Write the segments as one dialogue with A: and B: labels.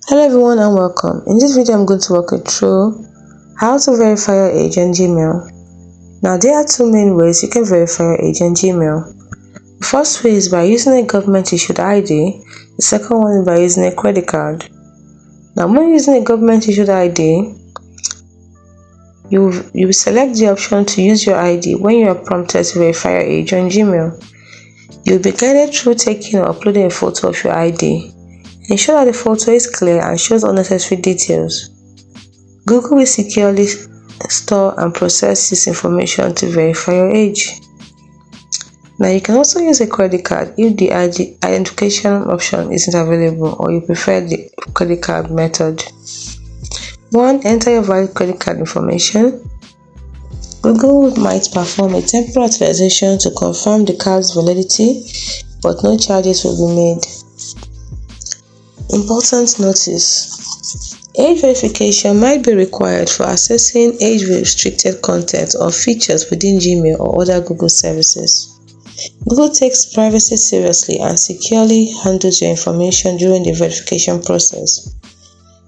A: Hello everyone and welcome. In this video I'm going to walk you through how to verify your age on Gmail. Now there are two main ways you can verify your age on Gmail. The first way is by using a government issued ID. The second one is by using a credit card. Now when using a government issued ID, you select the option to use your ID when you are prompted to verify your age on Gmail. You will be guided through taking or uploading a photo of your ID. Ensure that the photo is clear and shows unnecessary details. Google will securely store and process this information to verify your age. Now you can also use a credit card if the identification option isn't available or you prefer the credit card method. 1. Enter your valid credit card information. Google might perform a temporary authorization to confirm the card's validity, but no charges will be made. Important notice: age verification might be required for accessing age-restricted content or features within Gmail or other Google services. Google takes privacy seriously and securely handles your information during the verification process.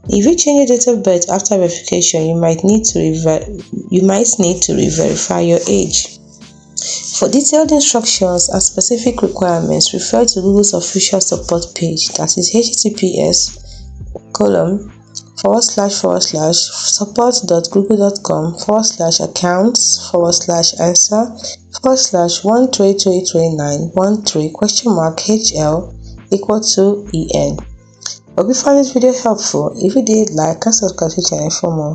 A: If you change your date of birth after verification, you might need to re-verify your age. For detailed instructions and specific requirements, refer to Google's official support page, that is https://support.google.com/accounts/answer/1333913?HL=EN. Hope you found this video helpful. If you did, like and subscribe to the channel for more.